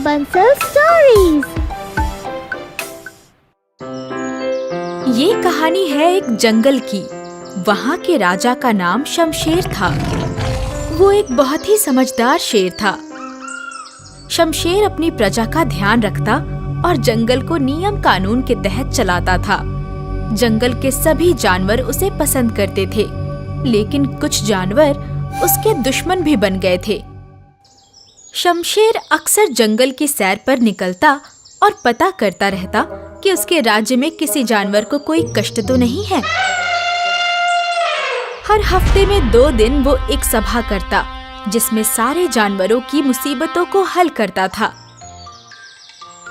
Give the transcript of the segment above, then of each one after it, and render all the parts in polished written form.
Bansal stories. ये कहानी है एक जंगल की। वहाँ के राजा का नाम शमशेर था। वो एक बहुत ही समझदार शेर था। शमशेर अपनी प्रजा का ध्यान रखता और जंगल को नियम कानून के तहत चलाता था। जंगल के सभी जानवर उसे पसंद करते थे, लेकिन कुछ जानवर उसके दुश्मन भी बन गए थे। शमशेर अक्सर जंगल की सैर पर निकलता और पता करता रहता कि उसके राज्य में किसी जानवर को कोई कष्ट तो नहीं है। हर हफ्ते में 2 दिन वो एक सभा करता, जिसमें सारे जानवरों की मुसीबतों को हल करता था।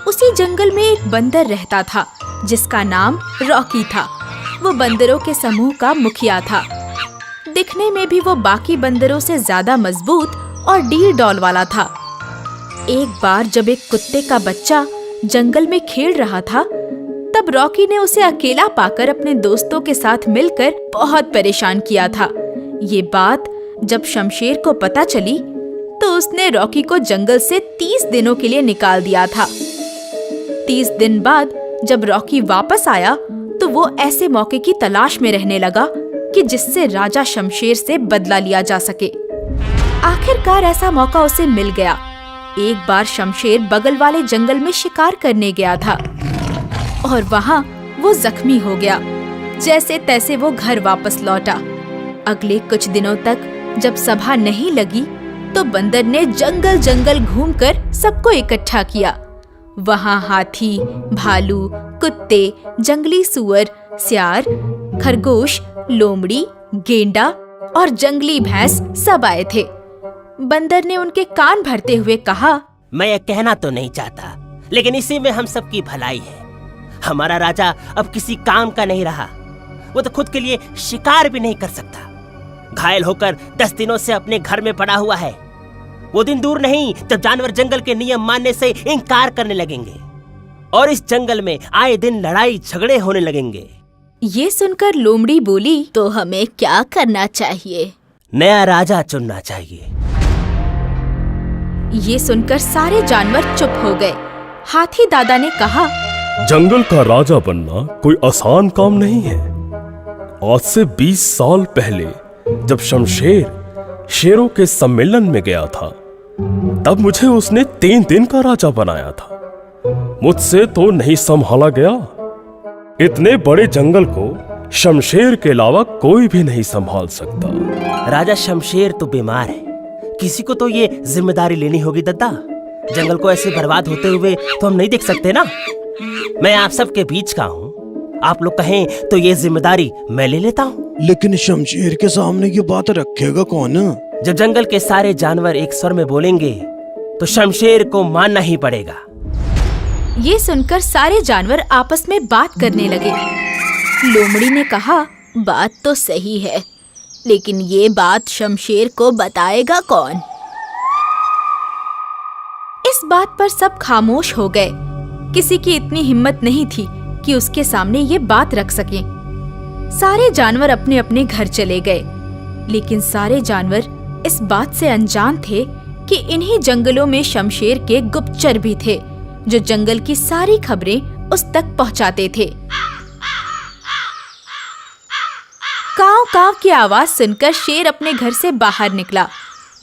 उसी जंगल में एक बंदर रहता था, जिसका नाम रॉकी था। वो बंदरों के समूह का मुखिया था। दिखने में भी वो बाकी बंदरों से ज्यादा मजबूत और डील डॉल वाला था। एक बार जब एक कुत्ते का बच्चा जंगल में खेल रहा था, तब रॉकी ने उसे अकेला पाकर अपने दोस्तों के साथ मिलकर बहुत परेशान किया था। ये बात जब शमशेर को पता चली, तो उसने रॉकी को जंगल से 30 दिनों के लिए निकाल दिया था। 30 दिन बाद जब रॉकी वापस आया, तो वो ऐसे मौके की तलाश में रहने लगा कि जिससे राजा शमशेर से बदला लिया जा सके। आखिरकार ऐसा मौका उसे मिल गया। एक बार शमशेर बगल वाले जंगल में शिकार करने गया था और वहाँ वो जख्मी हो गया। जैसे तैसे वो घर वापस लौटा। अगले कुछ दिनों तक जब सभा नहीं लगी, तो बंदर ने जंगल जंगल घूमकर सबको इकट्ठा किया। वहाँ हाथी, भालू, कुत्ते, जंगली सुअर, सियार, खरगोश, लोमड़ी, गेंडा और जंगली भैंस सब आए थे। बंदर ने उनके कान भरते हुए कहा, मैं ये कहना तो नहीं चाहता, लेकिन इसी में हम सबकी भलाई है। हमारा राजा अब किसी काम का नहीं रहा। वो तो खुद के लिए शिकार भी नहीं कर सकता। घायल होकर 10 दिनों से अपने घर में पड़ा हुआ है। वो दिन दूर नहीं जब जानवर जंगल के नियम मानने से इनकार करने लगेंगे और इस जंगल में आए दिन लड़ाई झगड़े होने लगेंगे। ये सुनकर लोमड़ी बोली, तो हमें क्या करना चाहिए? नया राजा चुनना चाहिए। ये सुनकर सारे जानवर चुप हो गए। हाथी दादा ने कहा, जंगल का राजा बनना कोई आसान काम नहीं है। आज से 20 साल पहले जब शमशेर शेरों के सम्मेलन में गया था, तब मुझे उसने 3 दिन का राजा बनाया था। मुझसे तो नहीं संभाला गया। इतने बड़े जंगल को शमशेर के अलावा कोई भी नहीं संभाल सकता। राजा शमशेर तो बीमार है। किसी को तो ये जिम्मेदारी लेनी होगी दद्दा। जंगल को ऐसे बर्बाद होते हुए तो हम नहीं देख सकते ना। मैं आप सबके बीच का हूँ। आप लोग कहें तो ये जिम्मेदारी मैं ले लेता हूँ। लेकिन शमशेर के सामने ये बात रखेगा कौन? जब जंगल के सारे जानवर एक स्वर में बोलेंगे, तो शमशेर को मानना ही पड़ेगा। ये सुनकर सारे जानवर आपस में बात करने लगे। लोमड़ी ने कहा, बात तो सही है, लेकिन ये बात शमशेर को बताएगा कौन? इस बात पर सब खामोश हो गए। किसी की इतनी हिम्मत नहीं थी कि उसके सामने ये बात रख सके। सारे जानवर अपने अपने घर चले गए, लेकिन सारे जानवर इस बात से अनजान थे कि इन्हीं जंगलों में शमशेर के गुप्तचर भी थे, जो जंगल की सारी खबरें उस तक पहुंचाते थे। काव काव की आवाज सुनकर शेर अपने घर से बाहर निकला।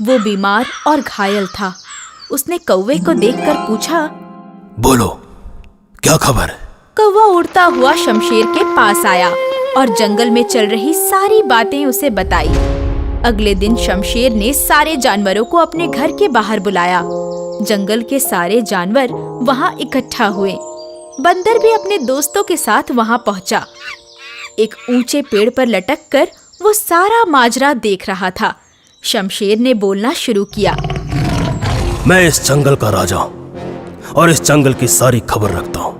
वो बीमार और घायल था। उसने कौवे को देखकर पूछा, बोलो, क्या खबर? कौवा उड़ता हुआ शमशेर के पास आया और जंगल में चल रही सारी बातें उसे बताई। अगले दिन शमशेर ने सारे जानवरों को अपने घर के बाहर बुलाया। जंगल के सारे जानवर वहाँ इकट्ठा हुए। बंदर भी अपने दोस्तों के साथ वहाँ पहुँचा। एक ऊंचे पेड़ पर लटककर वो सारा माजरा देख रहा था। शमशेर ने बोलना शुरू किया, मैं इस जंगल का राजा हूं और इस जंगल की सारी खबर रखता हूं।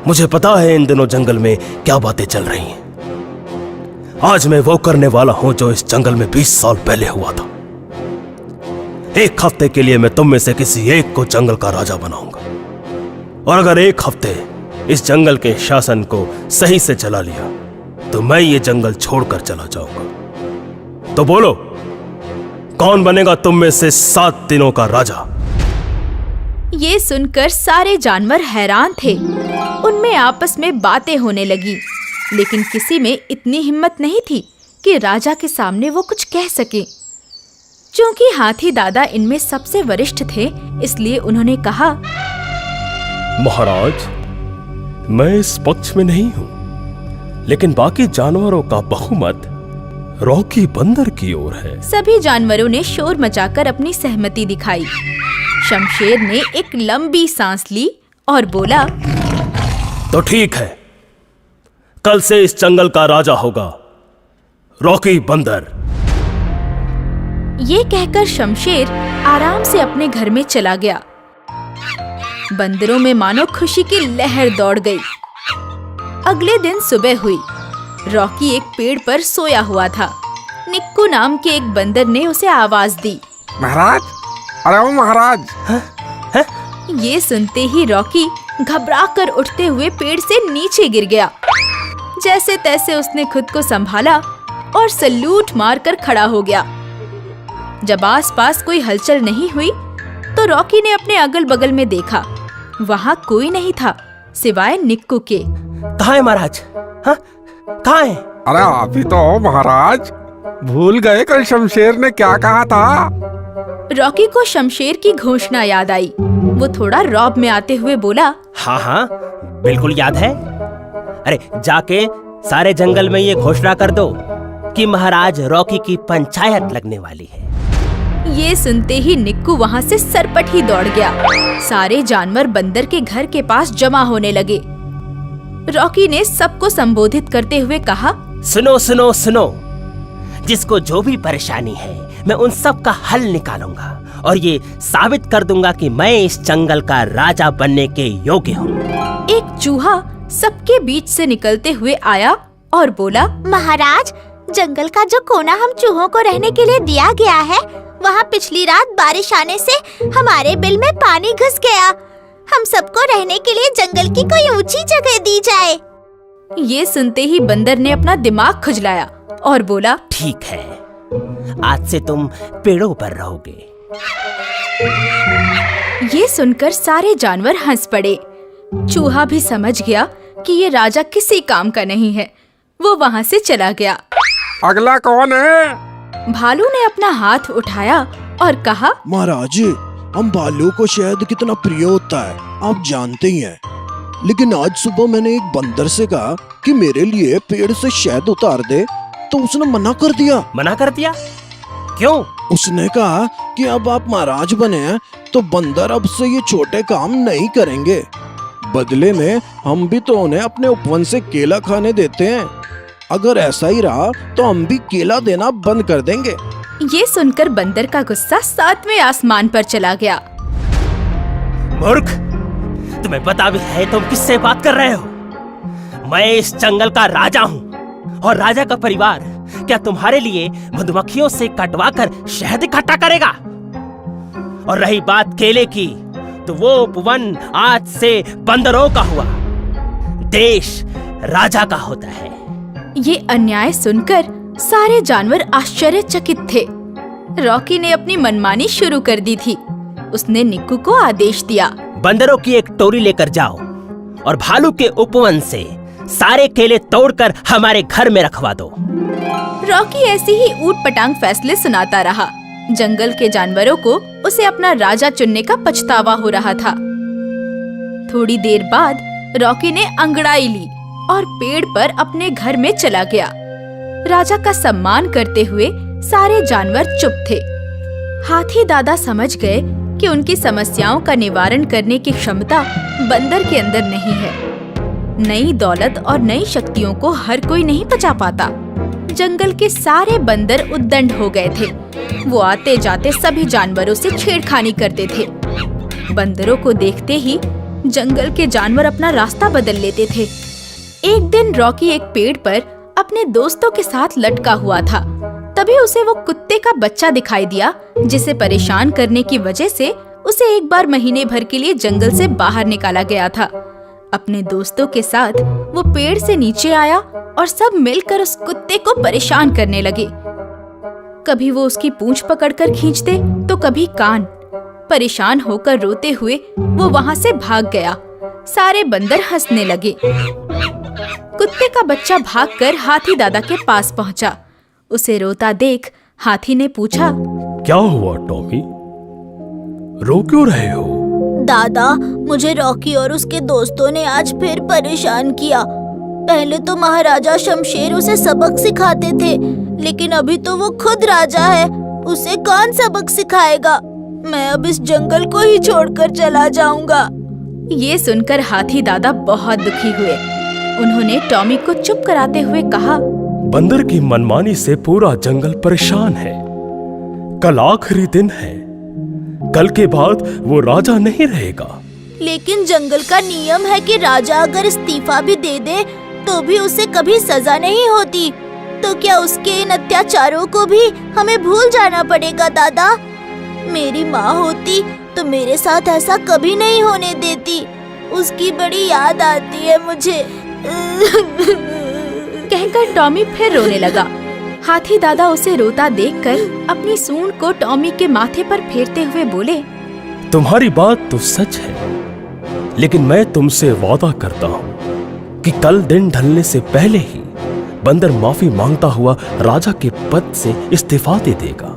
मुझे पता है इन दिनों जंगल में क्या बातें चल रही हैं। आज मैं वो करने वाला हूं जो इस जंगल में 20 साल पहले हुआ था। 1 हफ्ते के लिए मैं तुम में से किसी एक को जंगल का राजा बनाऊंगा, और अगर 1 हफ्ते इस जंगल के शासन को सही से चला लिया, तो मैं ये जंगल छोड़कर चला जाऊंगा। तो बोलो, कौन बनेगा तुम में से 7 दिनों का राजा? ये सुनकर सारे जानवर हैरान थे। उनमें आपस में बातें होने लगी, लेकिन किसी में इतनी हिम्मत नहीं थी कि राजा के सामने वो कुछ कह सके। क्योंकि हाथी दादा इनमें सबसे वरिष्ठ थे, इसलिए उन्होंने कहा, महाराज, मैं इस पक्ष में नहीं हूं, लेकिन बाकी जानवरों का बहुमत रॉकी बंदर की ओर है। सभी जानवरों ने शोर मचाकर अपनी सहमति दिखाई। शमशेर ने एक लंबी सांस ली और बोला, तो ठीक है, कल से इस जंगल का राजा होगा रॉकी बंदर। ये कहकर शमशेर आराम से अपने घर में चला गया। बंदरों में मानो खुशी की लहर दौड़ गई। अगले दिन सुबह हुई। रॉकी एक पेड़ पर सोया हुआ था। निक्कू नाम के एक बंदर ने उसे आवाज दी। महाराज, अरे ओ महाराज। ये सुनते ही रॉकी घबराकर उठते हुए पेड़ से नीचे गिर गया। जैसे तैसे उसने खुद को संभाला और सलूट मारकर खड़ा हो गया। जब आसपास कोई हलचल नहीं हुई तो रॉकी ने अपने अगल बगल में देखा। वहाँ कोई नहीं था सिवाय निक्कू के। कहाँ है महाराज? हाँ, कहाँ है? अरे अभी तो महाराज, भूल गए कल शमशेर ने क्या कहा था? रॉकी को शमशेर की घोषणा याद आई। वो थोड़ा रौब में आते हुए बोला, हाँ हाँ, बिल्कुल याद है। अरे जाके सारे जंगल में ये घोषणा कर दो कि महाराज रॉकी की पंचायत लगने वाली है। ये सुनते ही निक्कू वहाँ से सरपट ही दौड़ गया। सारे जानवर बंदर के घर के पास जमा होने लगे। रॉकी ने सबको संबोधित करते हुए कहा, सुनो सुनो सुनो, जिसको जो भी परेशानी है मैं उन सब का हल निकालूंगा और ये साबित कर दूंगा कि मैं इस जंगल का राजा बनने के योग्य हूँ। एक चूहा सबके बीच से निकलते हुए आया और बोला, महाराज, जंगल का जो कोना हम चूहों को रहने के लिए दिया गया है, वहाँ पिछली रात बारिश आने से हमारे बिल में पानी घुस गया। हम सबको रहने के लिए जंगल की कोई ऊंची जगह दी जाए। ये सुनते ही बंदर ने अपना दिमाग खुजलाया और बोला, ठीक है, आज से तुम पेड़ों पर रहोगे। ये सुनकर सारे जानवर हंस पड़े। चूहा भी समझ गया कि ये राजा किसी काम का नहीं है। वो वहाँ से चला गया। अगला कौन है? भालू ने अपना हाथ उठाया और कहा, महाराज, हम भालू को शहद कितना प्रिय होता है, आप जानते ही हैं। लेकिन आज सुबह मैंने एक बंदर से कहा कि मेरे लिए पेड़ से शहद उतार दे, तो उसने मना कर दिया। मना कर दिया? क्यों? उसने कहा कि अब आप महाराज बने हैं तो बंदर अब से ये छोटे काम नहीं करेंगे। बदले में हम भी तो उन्हें अपने उपवन से केला खाने देते हैं। अगर ऐसा ही रहा तो हम भी केला देना बंद कर देंगे। ये सुनकर बंदर का गुस्सा 7वें आसमान पर चला गया। मूर्ख, तुम्हें पता भी है तुम किससे बात कर रहे हो? मैं इस जंगल का राजा हूँ और राजा का परिवार क्या तुम्हारे लिए मधुमक्खियों से कटवा कर शहद इकट्ठा करेगा? और रही बात केले की, तो वो उपवन आज से बंदरों का हुआ, देश राजा का होता है। ये अन्याय सुनकर सारे जानवर आश्चर्यचकित थे। रॉकी ने अपनी मनमानी शुरू कर दी थी। उसने निक्कू को आदेश दिया, बंदरों की एक टोली लेकर जाओ और भालू के उपवन से सारे केले तोड़कर हमारे घर में रखवा दो। रॉकी ऐसे ही ऊट-पटांग फैसले सुनाता रहा। जंगल के जानवरों को उसे अपना राजा चुनने का पछतावा हो रहा था। थोड़ी देर बाद रॉकी ने अंगड़ाई ली और पेड़ पर अपने घर में चला गया। राजा का सम्मान करते हुए सारे जानवर चुप थे। हाथी दादा समझ गए कि उनकी समस्याओं का निवारण करने की क्षमता बंदर के अंदर नहीं है। नई दौलत और नई शक्तियों को हर कोई नहीं पचा पाता। जंगल के सारे बंदर उद्दंड हो गए थे। वो आते जाते सभी जानवरों से छेड़खानी करते थे। बंदरों को देखते ही जंगल के जानवर अपना रास्ता बदल लेते थे। एक दिन रॉकी एक पेड़ पर अपने दोस्तों के साथ लटका हुआ था। तभी उसे वो कुत्ते का बच्चा दिखाई दिया, जिसे परेशान करने की वजह से उसे एक बार महीने भर के लिए जंगल से बाहर निकाला गया था। अपने दोस्तों के साथ वो पेड़ से नीचे आया और सब मिलकर उस कुत्ते को परेशान करने लगे। कभी वो उसकी पूंछ पकड़कर खींचते तो कभी कान। परेशान होकर रोते हुए वो वहाँ से भाग गया। सारे बंदर हंसने लगे। कुत्ते का बच्चा भागकर हाथी दादा के पास पहुँचा। उसे रोता देख हाथी ने पूछा, क्या हुआ टॉमी, रो क्यों रहे हो? दादा, मुझे रॉकी और उसके दोस्तों ने आज फिर परेशान किया। पहले तो महाराजा शमशेर उसे सबक सिखाते थे, लेकिन अभी तो वो खुद राजा है, उसे कौन सबक सिखाएगा? मैं अब इस जंगल को ही छोड़कर चला जाऊंगा। ये सुनकर हाथी दादा बहुत दुखी हुए। उन्होंने टॉमी को चुप कराते हुए कहा, बंदर की मनमानी से पूरा जंगल परेशान है। कल आखिरी दिन है, कल के बाद वो राजा नहीं रहेगा। लेकिन जंगल का नियम है कि राजा अगर इस्तीफा भी दे दे तो भी उसे कभी सजा नहीं होती। तो क्या उसके इन अत्याचारों को भी हमें भूल जाना पड़ेगा दादा? मेरी माँ होती तो मेरे साथ ऐसा कभी नहीं होने देती। उसकी बड़ी याद आती है मुझे। कहकर टॉमी फिर रोने लगा। हाथी दादा उसे रोता देखकर अपनी सूंड को टॉमी के माथे पर फेरते हुए बोले, तुम्हारी बात तो सच है, लेकिन मैं तुमसे वादा करता हूँ कि कल दिन ढलने से पहले ही बंदर माफी मांगता हुआ राजा के पद से इस्तीफा दे देगा।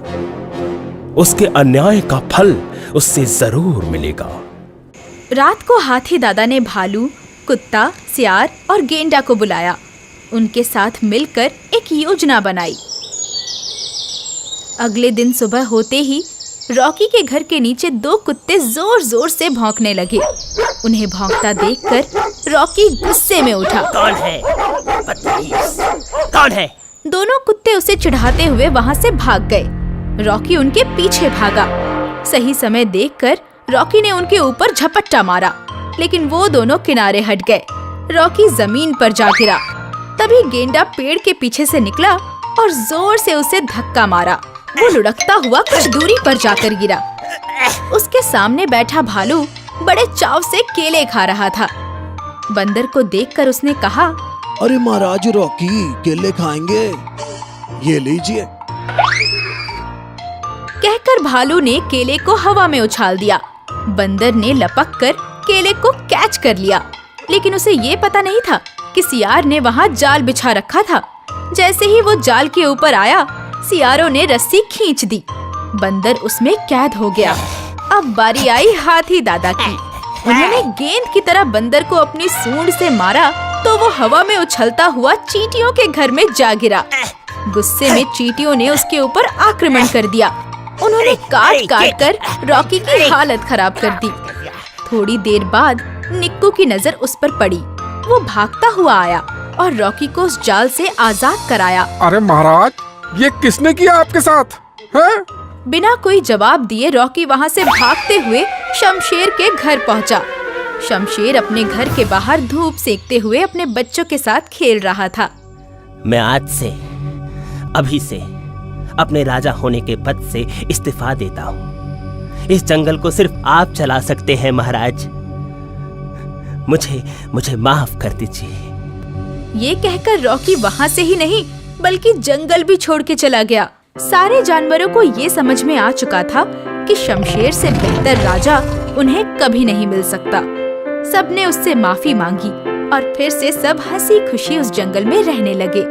उसके अन्याय का फल उससे जरूर मिलेगा। रात को हाथी दादा ने भालू, कुत्ता, सियार और गेंडा को बुलाया। उनके साथ मिलकर एक योजना बनाई। अगले दिन सुबह होते ही रॉकी के घर के नीचे दो कुत्ते जोर जोर से भौंकने लगे। उन्हें भौंकता देखकर रॉकी गुस्से में उठा। कौन है? बदतमीज, कौन है? दोनों कुत्ते उसे चिढ़ाते हुए वहाँ से भाग गए। रॉकी उनके पीछे भागा। सही समय देखकर रॉकी ने उनके ऊपर झपट्टा मारा, लेकिन वो दोनों किनारे हट गए। रॉकी जमीन पर जा गिरा। तभी गेंडा पेड़ के पीछे से निकला और जोर से उसे धक्का मारा। वो लुढ़कता हुआ कुछ दूरी पर जाकर गिरा। उसके सामने बैठा भालू बड़े चाव से केले खा रहा था। बंदर को देखकर उसने कहा, अरे महाराज रॉकी, केले खाएंगे? ये लीजिए। कहकर भालू ने केले को हवा में उछाल दिया। बंदर ने लपक कर केले को कैच कर लिया, लेकिन उसे ये पता नहीं था कि सियार ने वहाँ जाल बिछा रखा था। जैसे ही वो जाल के ऊपर आया, सियारों ने रस्सी खींच दी। बंदर उसमें कैद हो गया। अब बारी आई हाथी दादा की। उन्होंने गेंद की तरह बंदर को अपनी सूंड से मारा तो वो हवा में उछलता हुआ चींटियों के घर में जा गिरा। गुस्से में चींटियों ने उसके ऊपर आक्रमण कर दिया। उन्होंने काट काट कर रॉकी की हालत खराब कर दी। थोड़ी देर बाद निक्कू की नजर उस पर पड़ी। वो भागता हुआ आया और रॉकी को उस जाल से आजाद कराया। अरे महाराज, ये किसने किया आपके साथ है? बिना कोई जवाब दिए रॉकी वहाँ से भागते हुए शमशेर के घर पहुँचा। शमशेर अपने घर के बाहर धूप सेकते हुए अपने बच्चों के साथ खेल रहा था। मैं आज से, अभी से अपने राजा होने के पद से इस्तीफा देता हूँ। इस जंगल को सिर्फ आप चला सकते हैं महाराज। मुझे माफ कर दीजिए। ये कहकर रॉकी वहाँ से ही नहीं बल्कि जंगल भी छोड़ के चला गया। सारे जानवरों को ये समझ में आ चुका था कि शमशेर से बेहतर राजा उन्हें कभी नहीं मिल सकता। सबने उससे माफी मांगी और फिर से सब हंसी खुशी उस जंगल में रहने लगे।